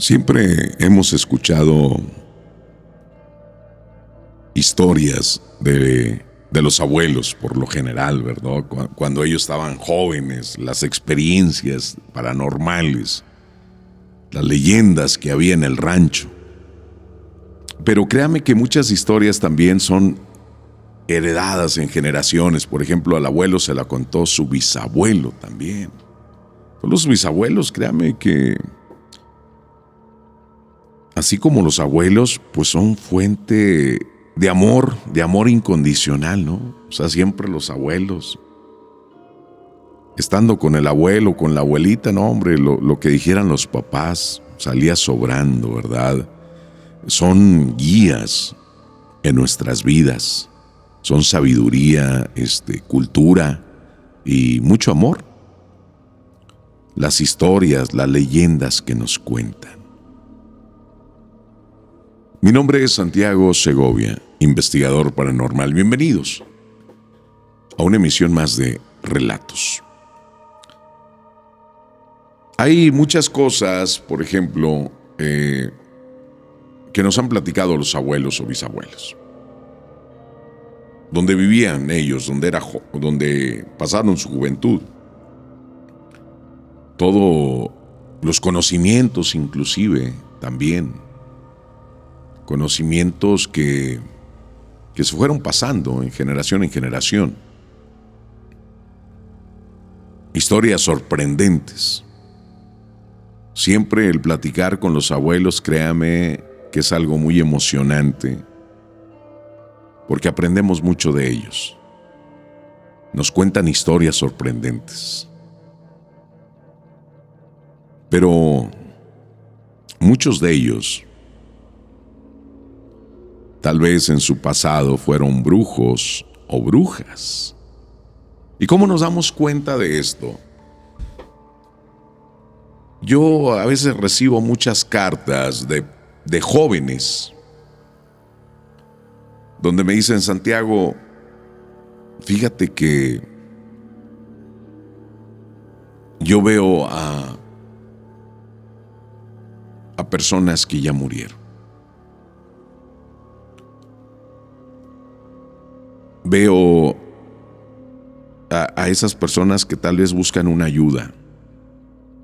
Siempre hemos escuchado historias de los abuelos, por lo general, ¿verdad? Cuando ellos estaban jóvenes, las experiencias paranormales, las leyendas que había en el rancho. Pero créame que muchas historias también son heredadas en generaciones. Por ejemplo, al abuelo se la contó su bisabuelo también. Los bisabuelos, créame que así como los abuelos, pues son fuente de amor incondicional, ¿no? O sea, siempre los abuelos, estando con el abuelo, con la abuelita, no, hombre, lo que dijeran los papás salía sobrando, ¿verdad? Son guías en nuestras vidas, son sabiduría, cultura y mucho amor. Las historias, las leyendas que nos cuentan. Mi nombre es Santiago Segovia, investigador paranormal. Bienvenidos a una emisión más de Relatos. Hay muchas cosas, por ejemplo, que nos han platicado los abuelos o bisabuelos. Donde vivían ellos, donde pasaron su juventud. Todos los conocimientos inclusive también. Conocimientos que se fueron pasando en generación. Historias sorprendentes. Siempre el platicar con los abuelos, créame, que es algo muy emocionante, porque aprendemos mucho de ellos. Nos cuentan historias sorprendentes. Pero muchos de ellos tal vez en su pasado fueron brujos o brujas. ¿Y cómo nos damos cuenta de esto? Yo a veces recibo muchas cartas de jóvenes donde me dicen: Santiago, fíjate que yo veo a personas que ya murieron. Veo a esas personas que tal vez buscan una ayuda,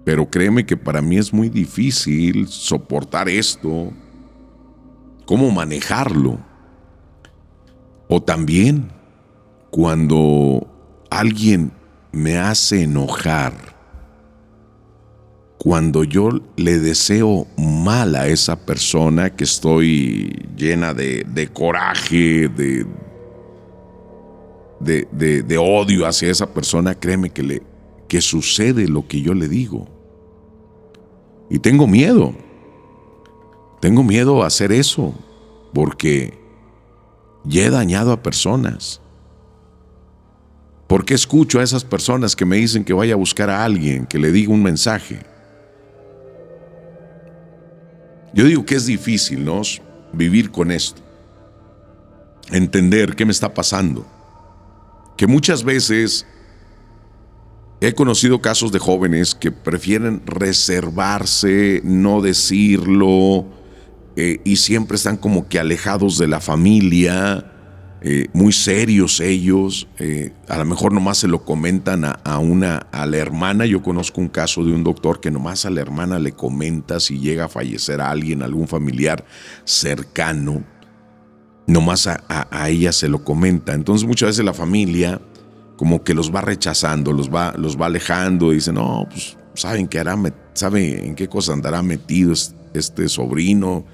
pero créeme que para mí es muy difícil soportar esto, cómo manejarlo. O también cuando alguien me hace enojar, cuando yo le deseo mal a esa persona, que estoy llena de coraje, de odio hacia esa persona, créeme que sucede lo que yo le digo. Y tengo miedo a hacer eso, porque ya he dañado a personas. ¿Por qué escucho a esas personas que me dicen que vaya a buscar a alguien, que le diga un mensaje? Yo digo que es difícil, ¿no?, vivir con esto, entender qué me está pasando. Que muchas veces he conocido casos de jóvenes que prefieren reservarse, no decirlo, y siempre están como que alejados de la familia, muy serios ellos. A lo mejor nomás se lo comentan a la hermana. Yo conozco un caso de un doctor que nomás a la hermana le comenta si llega a fallecer a alguien, algún familiar cercano. Nomás a ella se lo comenta. Entonces muchas veces la familia como que los va rechazando, los va alejando, y dicen: no, pues saben sabe en qué cosa andará metido este sobrino,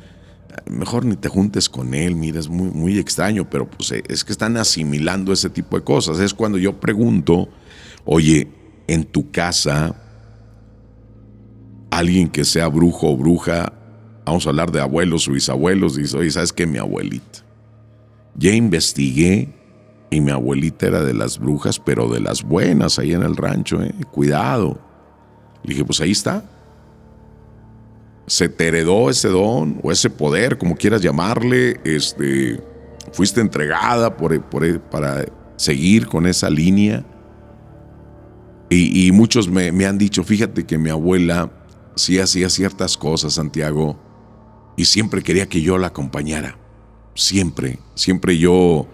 mejor ni te juntes con él, mira, es muy, muy extraño. Pero pues es que están asimilando ese tipo de cosas. Es cuando yo pregunto: oye, en tu casa, alguien que sea brujo o bruja, vamos a hablar de abuelos o bisabuelos, dice: oye, ¿sabes qué? Mi abuelita, ya investigué Y mi abuelita era de las brujas, pero de las buenas ahí en el rancho, cuidado. Le dije, pues ahí está. Se te heredó ese don o ese poder, como quieras llamarle. Fuiste entregada para seguir con esa línea. Y muchos me han dicho, fíjate que mi abuela sí hacía ciertas cosas, Santiago, y siempre quería que yo la acompañara. Siempre yo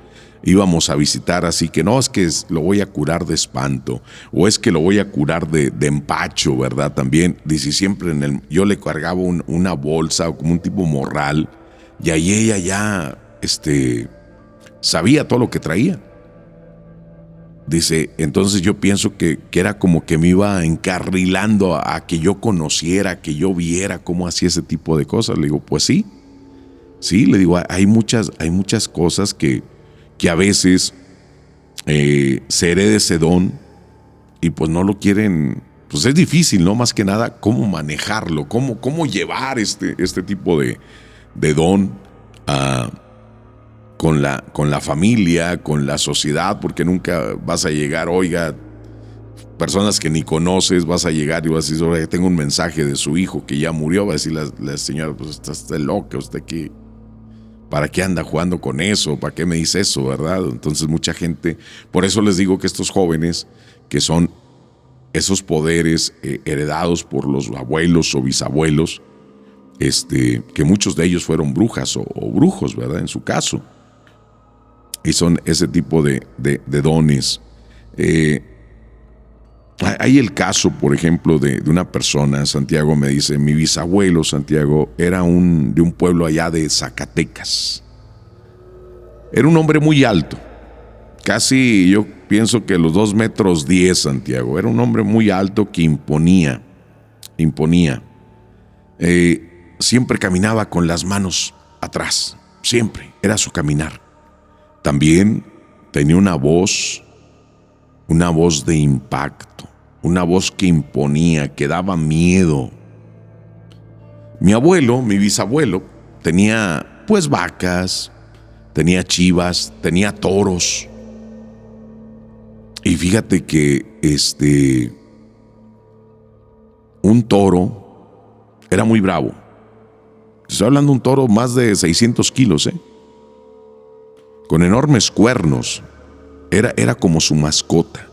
íbamos a visitar, así que no, es que lo voy a curar de espanto, o es que lo voy a curar de empacho, ¿verdad? También, dice, siempre yo le cargaba una bolsa o como un tipo morral, y ahí ella ya, sabía todo lo que traía. Dice, entonces yo pienso que era como que me iba encarrilando a que yo conociera, que yo viera cómo hacía ese tipo de cosas. Le digo, pues sí, le digo, hay muchas cosas que a veces se hereda ese don y pues no lo quieren, pues es difícil, ¿no? Más que nada, cómo manejarlo, cómo llevar este tipo de don con la familia, con la sociedad, porque nunca vas a llegar, oiga, personas que ni conoces, vas a llegar y vas a decir, oiga, tengo un mensaje de su hijo que ya murió, va a decir la señora, pues está loca, usted aquí, ¿para qué anda jugando con eso? ¿Para qué me dice eso, verdad? Entonces mucha gente, por eso les digo que estos jóvenes, que son esos poderes heredados por los abuelos o bisabuelos, que muchos de ellos fueron brujas o brujos, ¿verdad? En su caso. Y son ese tipo de dones. Hay el caso, por ejemplo, de una persona, Santiago me dice, mi bisabuelo, Santiago, era de un pueblo allá de Zacatecas. Era un hombre muy alto, casi yo pienso que los 2 metros 10, Santiago. Era un hombre muy alto que imponía. Siempre caminaba con las manos atrás, siempre, era su caminar. También tenía una voz de impacto, una voz que imponía, que daba miedo. Mi bisabuelo, tenía pues vacas, tenía chivas, tenía toros. Y fíjate que un toro era muy bravo. Estoy hablando de un toro más de 600 kilos, con enormes cuernos. Era como su mascota.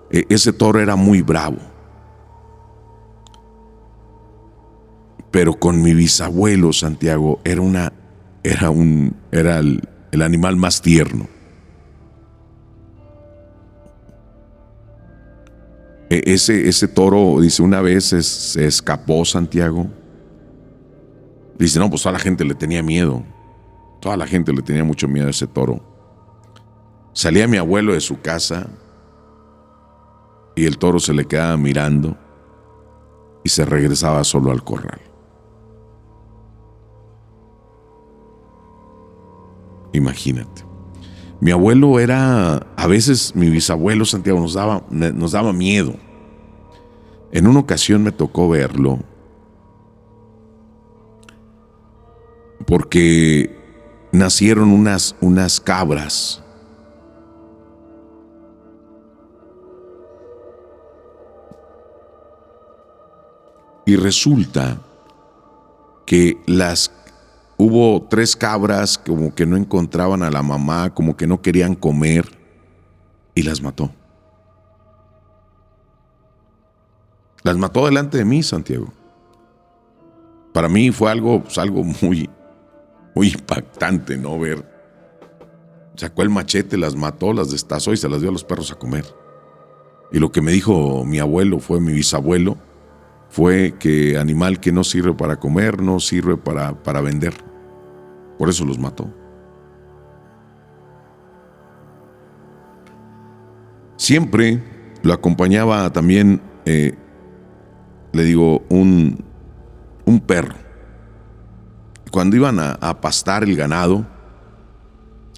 Ese toro era muy bravo. Pero con mi bisabuelo, Santiago, era el animal más tierno. Ese toro, dice, una vez se escapó, Santiago. Dice, no, pues toda la gente le tenía miedo. Toda la gente le tenía mucho miedo a ese toro. Salía mi abuelo de su casa y el toro se le quedaba mirando y se regresaba solo al corral. Imagínate. Mi abuelo a veces mi bisabuelo, Santiago, nos daba miedo. En una ocasión me tocó verlo porque nacieron unas cabras. Y resulta que hubo 3 cabras como que no encontraban a la mamá, como que no querían comer, y las mató. Las mató delante de mí, Santiago. Para mí fue algo muy, muy impactante, ¿no? Ver. Sacó el machete, las mató, las destazó y se las dio a los perros a comer. Y lo que me dijo mi bisabuelo, fue que animal que no sirve para comer, no sirve para vender. Por eso los mató. Siempre lo acompañaba también, le digo, un perro. Cuando iban a pastar el ganado,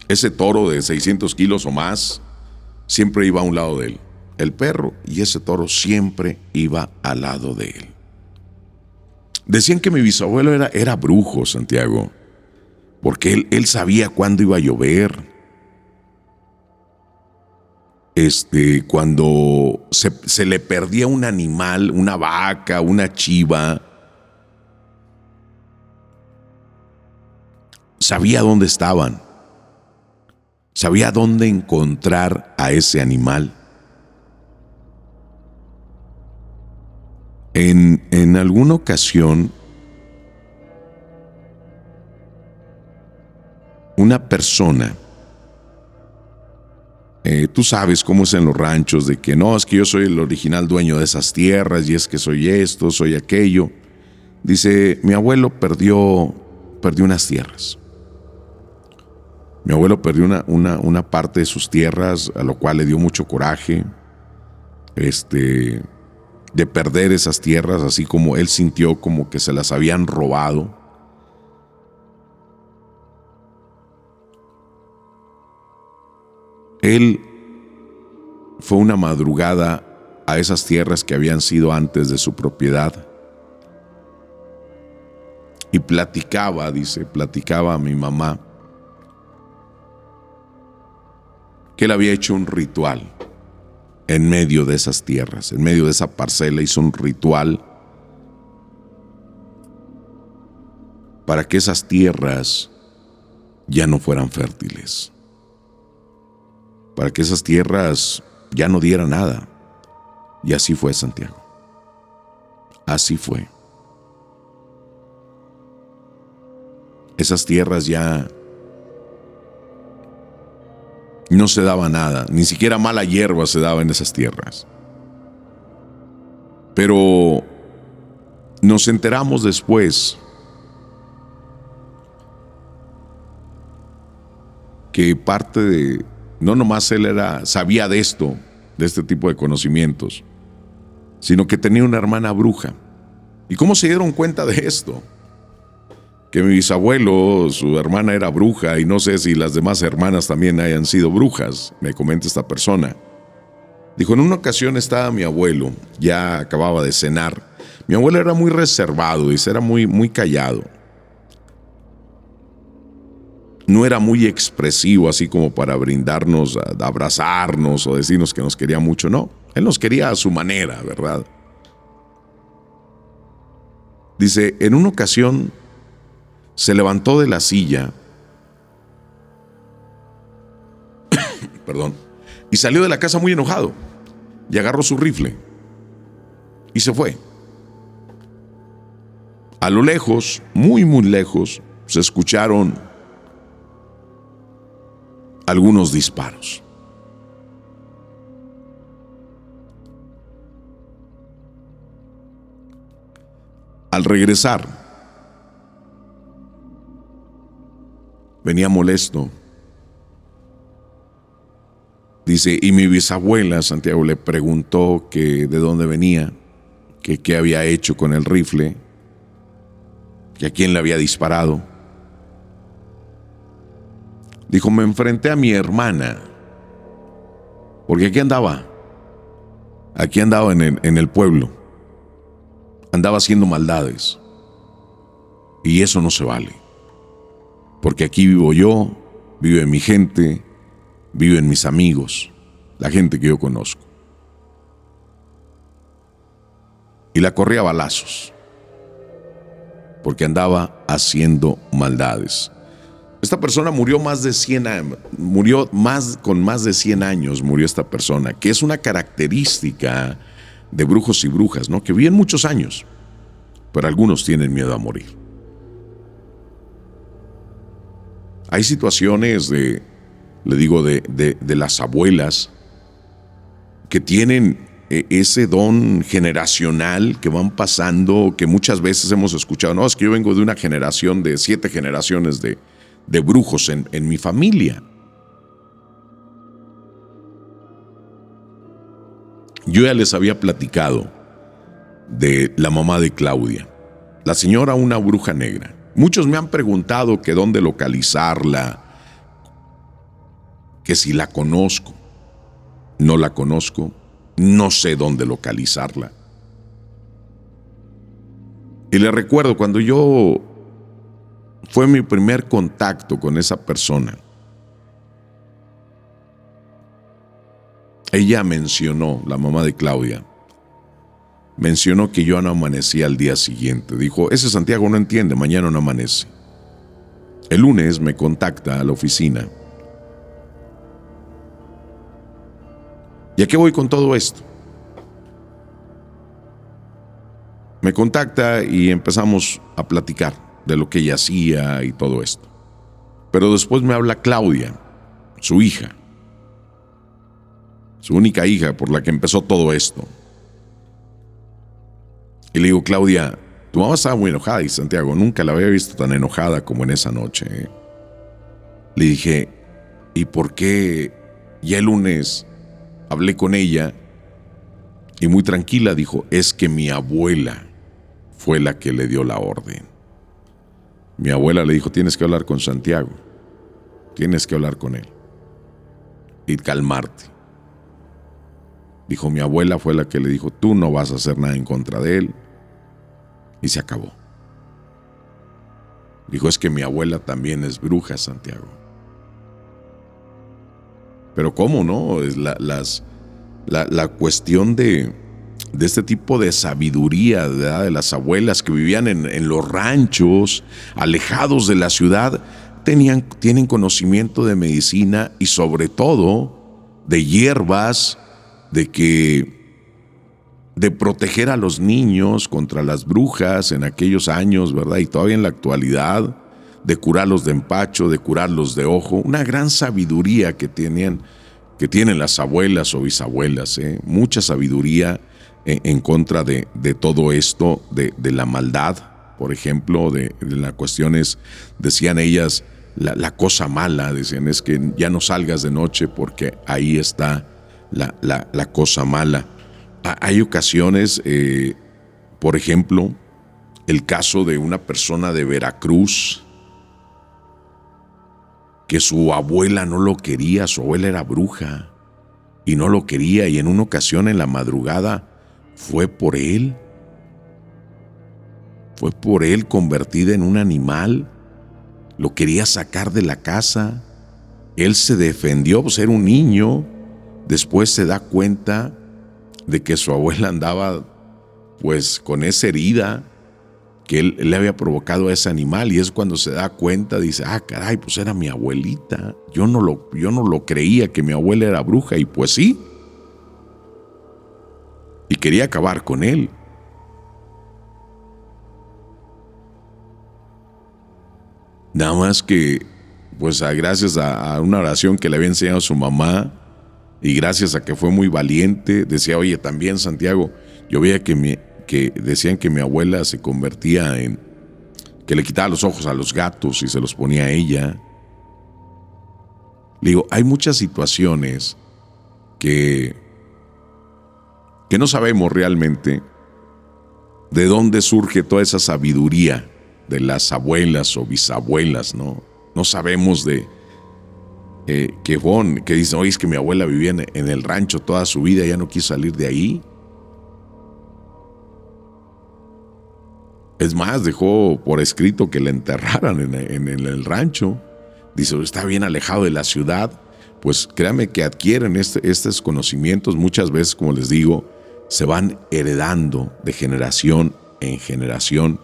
ese toro de 600 kilos o más, siempre iba a un lado de él. El perro y ese toro siempre iba al lado de él. Decían que mi bisabuelo era brujo, Santiago, porque él sabía cuándo iba a llover. cuando se le perdía un animal, una vaca, una chiva, sabía dónde estaban, sabía dónde encontrar a ese animal. En alguna ocasión, una persona, tú sabes cómo es en los ranchos, de que no, es que yo soy el original dueño de esas tierras, y es que soy esto, soy aquello. Dice, mi abuelo perdió unas tierras. Mi abuelo perdió una parte de sus tierras, a lo cual le dio mucho coraje, de perder esas tierras, así como él sintió como que se las habían robado. Él fue una madrugada a esas tierras que habían sido antes de su propiedad y platicaba a mi mamá que él había hecho un ritual en medio de esas tierras, en medio de esa parcela. Hizo un ritual para que esas tierras ya no fueran fértiles, para que esas tierras ya no dieran nada. Y así fue, Santiago. Así fue. Esas tierras ya no se daba nada, ni siquiera mala hierba se daba en esas tierras. Pero nos enteramos después que parte de, no nomás él sabía de esto, de este tipo de conocimientos, sino que tenía una hermana bruja. ¿Y cómo se dieron cuenta de esto? Que mi bisabuelo, su hermana era bruja, y no sé si las demás hermanas también hayan sido brujas, me comenta esta persona. Dijo, en una ocasión estaba mi abuelo, ya acababa de cenar. Mi abuelo era muy reservado, y era muy callado. No era muy expresivo, así como para brindarnos, abrazarnos o decirnos que nos quería mucho, no. Él nos quería a su manera, ¿verdad? Dice, en una ocasión se levantó de la silla, perdón, y salió de la casa muy enojado, y agarró su rifle, y se fue. A lo lejos, muy lejos, se escucharon algunos disparos. Al regresar, venía molesto. Dice, y mi bisabuela, Santiago, le preguntó que de dónde venía, que qué había hecho con el rifle, que a quién le había disparado. Dijo, me enfrenté a mi hermana, porque aquí andaba en el pueblo, andaba haciendo maldades, y eso no se vale, porque aquí vivo yo, vive mi gente, viven mis amigos, la gente que yo conozco. Y la corrí a balazos, porque andaba haciendo maldades. Esta persona murió con más de 100 años, murió esta persona, que es una característica de brujos y brujas, ¿no? Que viven muchos años, pero algunos tienen miedo a morir. Hay situaciones de las abuelas que tienen ese don generacional que van pasando, que muchas veces hemos escuchado, no, es que yo vengo de una generación de 7 generaciones de brujos en mi familia. Yo ya les había platicado de la mamá de Claudia, la señora, una bruja negra. Muchos me han preguntado que dónde localizarla, que si la conozco. No la conozco, no sé dónde localizarla. Y le recuerdo cuando fue mi primer contacto con esa persona. ella mencionó, la mamá de Claudia, mencionó que yo no amanecía al día siguiente. Dijo, ese Santiago no entiende, mañana no amanece. El lunes me contacta a la oficina. ¿Y a qué voy con todo esto? Me contacta y empezamos a platicar de lo que ella hacía y todo esto. Pero después me habla Claudia, su hija, su única hija por la que empezó todo esto. Y le digo, Claudia, tu mamá estaba muy enojada. Y Santiago, nunca la había visto tan enojada como en esa noche. Le dije, ¿y por qué? Ya el lunes hablé con ella y muy tranquila dijo, es que mi abuela fue la que le dio la orden. Mi abuela le dijo, tienes que hablar con Santiago, tienes que hablar con él y calmarte. Dijo, mi abuela fue la que le dijo, tú no vas a hacer nada en contra de él. Y se acabó. Dijo, es que mi abuela también es bruja, Santiago. Pero ¿cómo no? Es la cuestión de este tipo de sabiduría, ¿verdad? De las abuelas que vivían en los ranchos, alejados de la ciudad, tienen conocimiento de medicina y sobre todo de hierbas, de proteger a los niños contra las brujas en aquellos años, ¿verdad? Y todavía en la actualidad, de curarlos de empacho, de curarlos de ojo. Una gran sabiduría que tienen las abuelas o bisabuelas, mucha sabiduría en contra de todo esto, de la maldad, por ejemplo, de las cuestiones, decían ellas, la cosa mala, decían, es que ya no salgas de noche porque ahí está la cosa mala. Hay ocasiones, por ejemplo, el caso de una persona de Veracruz, que su abuela no lo quería, su abuela era bruja y no lo quería, y en una ocasión en la madrugada fue por él convertida en un animal, lo quería sacar de la casa, él se defendió, pues era un niño, después se da cuenta de que su abuela andaba pues con esa herida que él le había provocado a ese animal, y es cuando se da cuenta, dice, caray, pues era mi abuelita, yo no lo creía que mi abuela era bruja, y pues sí, y quería acabar con él. Nada más que, pues gracias a una oración que le había enseñado a su mamá, y gracias a que fue muy valiente, decía, oye, también Santiago, yo veía que decían que mi abuela se convertía en, que le quitaba los ojos a los gatos y se los ponía a ella. Le digo, hay muchas situaciones que no sabemos realmente de dónde surge toda esa sabiduría de las abuelas o bisabuelas, ¿no? No sabemos de que dicen, oye, es que mi abuela vivía en el rancho toda su vida y ya no quiso salir de ahí. Es más, dejó por escrito que la enterraran en el rancho. Dice, está bien alejado de la ciudad. Pues créanme que adquieren estos conocimientos muchas veces, como les digo, se van heredando de generación en generación.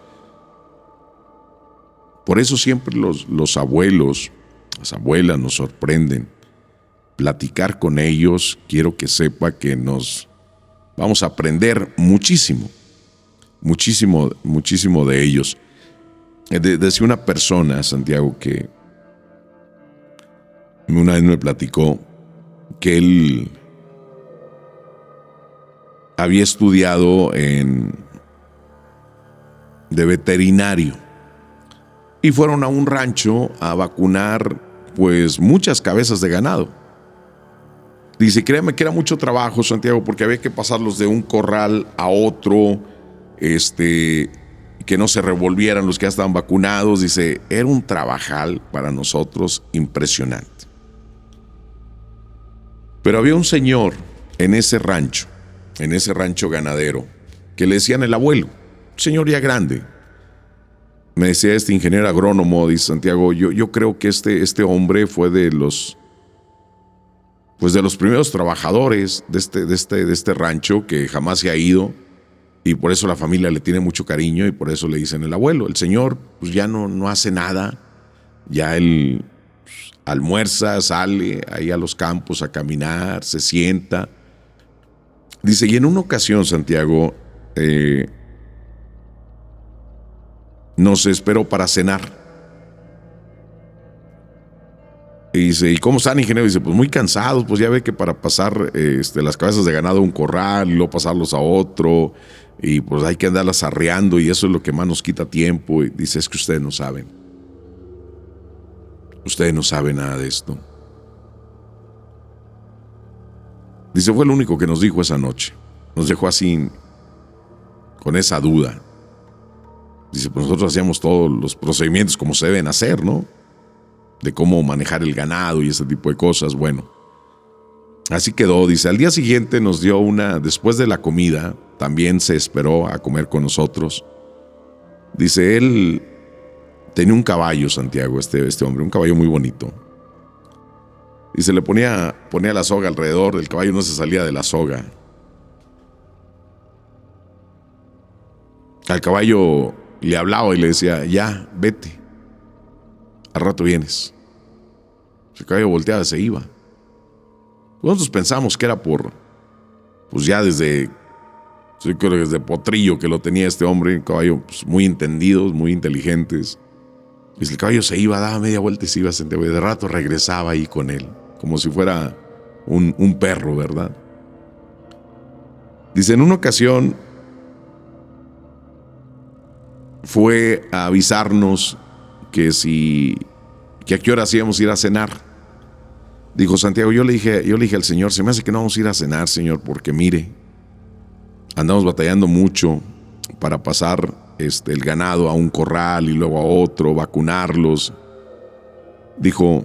Por eso siempre los abuelos, las abuelas nos sorprenden. Platicar con ellos, quiero que sepa que nos vamos a aprender muchísimo de ellos. Decía una persona, Santiago, que una vez me platicó que él había estudiado de veterinario y fueron a un rancho a vacunar pues muchas cabezas de ganado. Dice, créeme que era mucho trabajo, Santiago, porque había que pasarlos de un corral a otro, que no se revolvieran los que ya estaban vacunados. Dice, era un trabajal para nosotros impresionante. Pero había un señor en ese rancho ganadero, que le decían el abuelo, un señor ya grande. Me decía este ingeniero agrónomo, dice Santiago, yo creo que este hombre fue de los pues de los primeros trabajadores de este rancho, que jamás se ha ido, y por eso la familia le tiene mucho cariño y por eso le dicen el abuelo. El señor pues ya no hace nada, ya él almuerza, sale ahí a los campos a caminar, se sienta. Dice, y en una ocasión, Santiago, nos esperó para cenar. Y dice, ¿y cómo están, ingeniero? Dice, pues muy cansados, pues ya ve que para pasar las cabezas de ganado a un corral y luego pasarlos a otro, y pues hay que andarlas arreando y eso es lo que más nos quita tiempo. Y dice, es que ustedes no saben. Ustedes no saben nada de esto. Dice, fue lo único que nos dijo esa noche. Nos dejó así, con esa duda. Dice, pues nosotros hacíamos todos los procedimientos como se deben hacer, ¿no? De cómo manejar el ganado y ese tipo de cosas. Bueno, así quedó. Dice, al día siguiente nos dio después de la comida, también se esperó a comer con nosotros. Dice, él tenía un caballo, Santiago, este hombre, un caballo muy bonito. Y se le ponía la soga alrededor, el caballo no se salía de la soga. Al caballo le hablaba y le decía, ya, vete, al rato vienes. El caballo volteaba y se iba. Nosotros pensamos que era pues ya desde potrillo que lo tenía este hombre, un caballo pues, muy entendidos, muy inteligentes. Y el caballo se iba, daba media vuelta y se iba a sentar, y de rato regresaba ahí con él, como si fuera un perro, ¿verdad? Dice, en una ocasión fue a avisarnos que a qué hora íbamos a ir a cenar. Dijo, Santiago, yo le dije al señor, se me hace que no vamos a ir a cenar, señor, porque mire, andamos batallando mucho para pasar el ganado a un corral y luego a otro, vacunarlos. Dijo,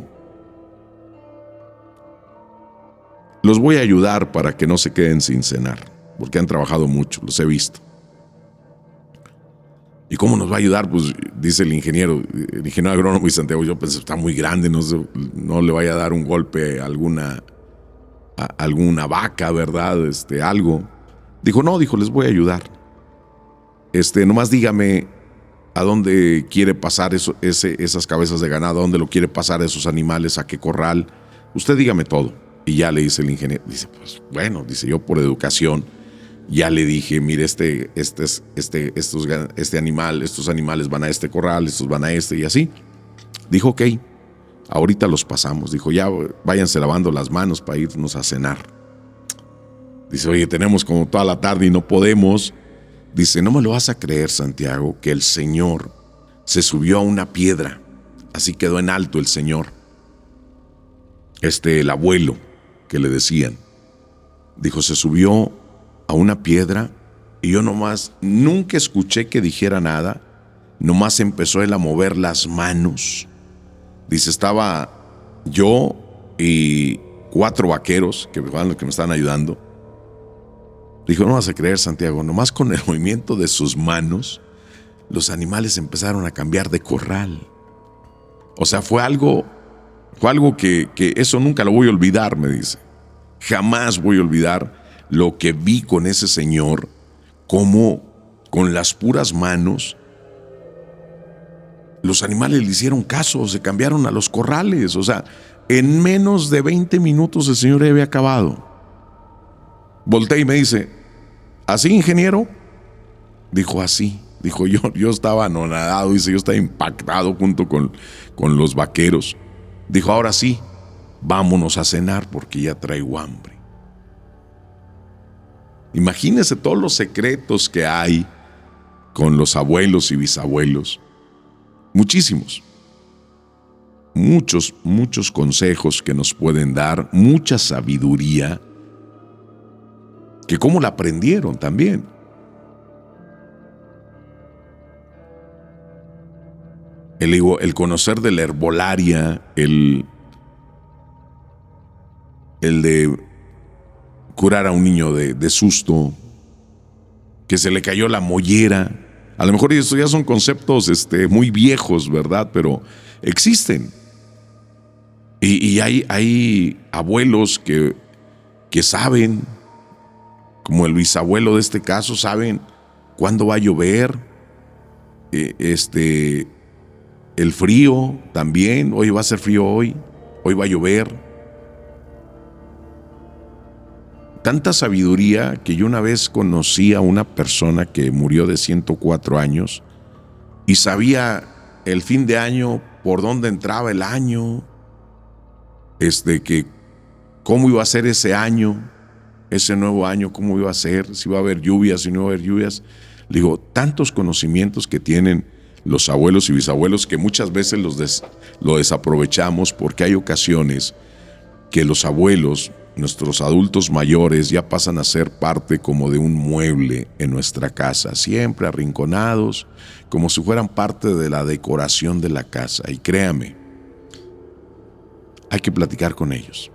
los voy a ayudar para que no se queden sin cenar, porque han trabajado mucho, los he visto. ¿Y cómo nos va a ayudar? Pues dice el ingeniero agrónomo y Santiago, yo pensé, está muy grande, no le vaya a dar un golpe a alguna vaca, ¿verdad? Algo. Dijo, no, les voy a ayudar. Nomás dígame a dónde quiere pasar esas cabezas de ganado, a dónde lo quiere pasar esos animales, a qué corral. Usted dígame todo. Y ya le dice el ingeniero, dice, pues bueno, dice, yo por educación ya le dije, mire, estos animales van a este corral, estos van a y así. Dijo, ok, ahorita los pasamos. Dijo, ya váyanse lavando las manos para irnos a cenar. Dice, oye, tenemos como toda la tarde y no podemos. Dice, no me lo vas a creer, Santiago, que el señor se subió a una piedra. Así quedó en alto el señor. El abuelo que le decían. Dijo, se subió a una piedra y yo nomás nunca escuché que dijera nada, nomás empezó él a mover las manos. Dice, estaba yo y 4 vaqueros que me estaban ayudando. Dijo, no vas a creer, Santiago, nomás con el movimiento de sus manos los animales empezaron a cambiar de corral. O sea, fue algo que eso nunca lo voy a olvidar, me dice. Jamás voy a olvidar lo que vi con ese señor, cómo con las puras manos los animales le hicieron caso, se cambiaron a los corrales. O sea, en menos de 20 minutos el señor ya había acabado. Volteé y me dice, ¿así, ingeniero? Dijo, así. Dijo, yo estaba anonadado, dice, yo estaba impactado junto con los vaqueros. Dijo, ahora sí, vámonos a cenar porque ya traigo hambre. Imagínese todos los secretos que hay con los abuelos y bisabuelos. Muchísimos. Muchos consejos que nos pueden dar, mucha sabiduría, que cómo la aprendieron también. El conocer de la herbolaria, el de curar a un niño de susto, que se le cayó la mollera. A lo mejor estos ya son conceptos muy viejos, ¿verdad? Pero existen. Y hay abuelos que saben, como el bisabuelo de este caso, saben cuándo va a llover, el frío también, hoy va a ser frío hoy va a llover. Tanta sabiduría que yo una vez conocí a una persona que murió de 104 años y sabía el fin de año, por dónde entraba el año, que cómo iba a ser ese año, ese nuevo año, cómo iba a ser, si iba a haber lluvias, si no iba a haber lluvias. Le digo, tantos conocimientos que tienen los abuelos y bisabuelos que muchas veces lo desaprovechamos, porque hay ocasiones que los abuelos, nuestros adultos mayores, ya pasan a ser parte como de un mueble en nuestra casa, siempre arrinconados, como si fueran parte de la decoración de la casa. Y créame, hay que platicar con ellos.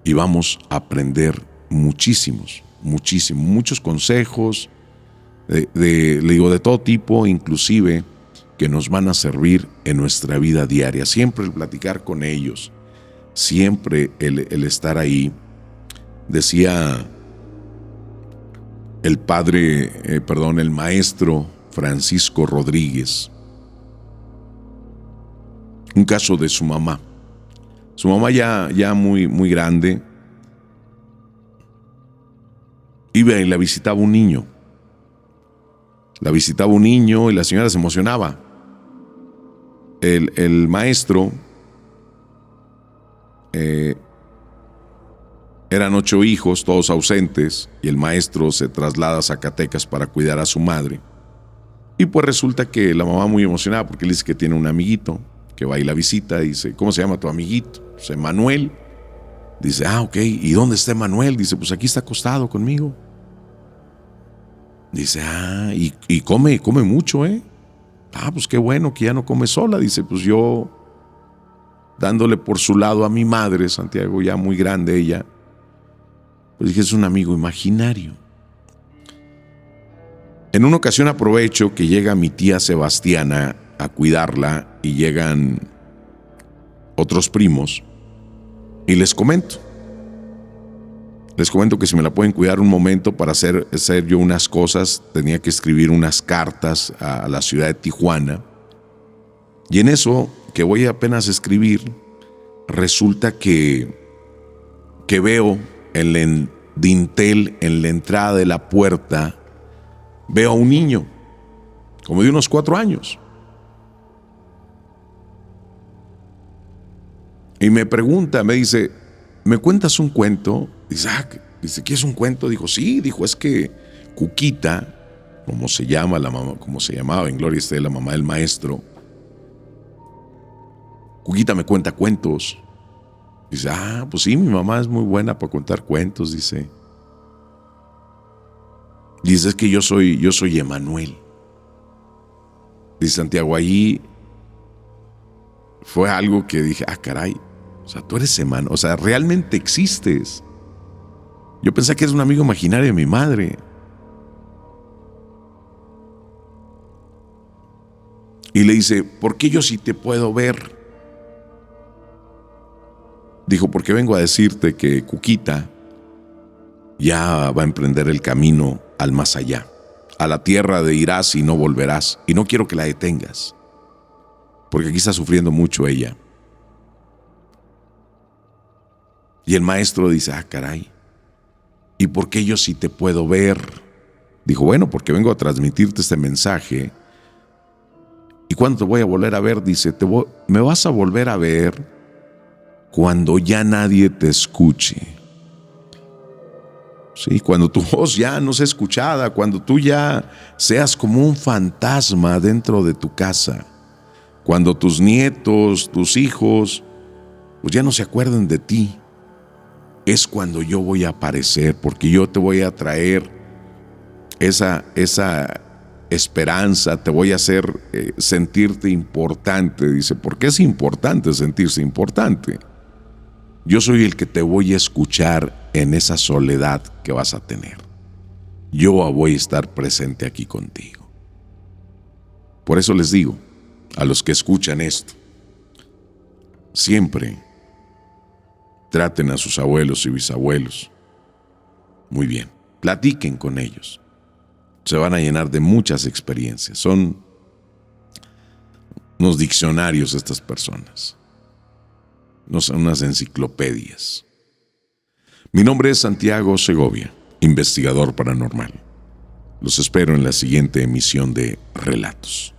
Y vamos a aprender muchos consejos, le digo, de todo tipo, inclusive que nos van a servir en nuestra vida diaria. Siempre el platicar con ellos, siempre el estar ahí. Decía el maestro Francisco Rodríguez, un caso de su mamá. Su mamá ya muy, muy grande, iba y la visitaba un niño. La visitaba un niño y la señora se emocionaba. El maestro, eran 8 hijos, todos ausentes, y el maestro se traslada a Zacatecas para cuidar a su madre. Y pues resulta que la mamá muy emocionada porque le dice que tiene un amiguito que va y la visita. Dice, ¿cómo se llama tu amiguito? Pues Emanuel. Dice, ok, ¿y dónde está Emanuel? Dice, pues aquí está acostado conmigo. Dice, y come mucho, ¿eh? Pues qué bueno que ya no come sola. Dice, pues yo, dándole por su lado a mi madre, Santiago, ya muy grande ella, pues dije, es un amigo imaginario. En una ocasión aprovecho que llega mi tía Sebastiana a cuidarla y llegan otros primos y les comento que si me la pueden cuidar un momento para hacer yo unas cosas. Tenía que escribir unas cartas a la ciudad de Tijuana, y en eso que voy apenas a escribir, resulta que veo en el dintel, en la entrada de la puerta, veo a un niño como de unos 4 años. Y me pregunta, me dice, ¿me cuentas un cuento? Dice, ¿qué es un cuento? Dijo, sí, es que Cuquita, como se llama la mamá, como se llamaba en gloria esté la mamá del maestro, Cuquita me cuenta cuentos. Dice, pues sí, mi mamá es muy buena para contar cuentos, dice. Dice, es que yo soy Emanuel. Dice Santiago, ahí fue algo que dije, caray, o sea, tú eres Emanuel, o sea, realmente existes. Yo pensé que eres un amigo imaginario de mi madre. Y le dice, ¿por qué yo sí te puedo ver? Dijo, porque vengo a decirte que Cuquita ya va a emprender el camino al más allá, a la tierra de irás y no volverás, y no quiero que la detengas, porque aquí está sufriendo mucho ella. Y el maestro dice, caray, ¿y por qué yo sí te puedo ver? Dijo, bueno, porque vengo a transmitirte este mensaje. ¿Y cuándo te voy a volver a ver? Dice, me vas a volver a ver cuando ya nadie te escuche. Sí, cuando tu voz ya no sea escuchada, cuando tú ya seas como un fantasma dentro de tu casa, cuando tus nietos, tus hijos, pues ya no se acuerden de ti. Es cuando yo voy a aparecer, porque yo te voy a traer esa esperanza, te voy a hacer sentirte importante. Dice, ¿por qué es importante sentirse importante? Yo soy el que te voy a escuchar en esa soledad que vas a tener. Yo voy a estar presente aquí contigo. Por eso les digo a los que escuchan esto, siempre traten a sus abuelos y bisabuelos muy bien. Platiquen con ellos. Se van a llenar de muchas experiencias. Son unos diccionarios estas personas. No son unas enciclopedias. Mi nombre es Santiago Segovia, investigador paranormal. Los espero en la siguiente emisión de Relatos.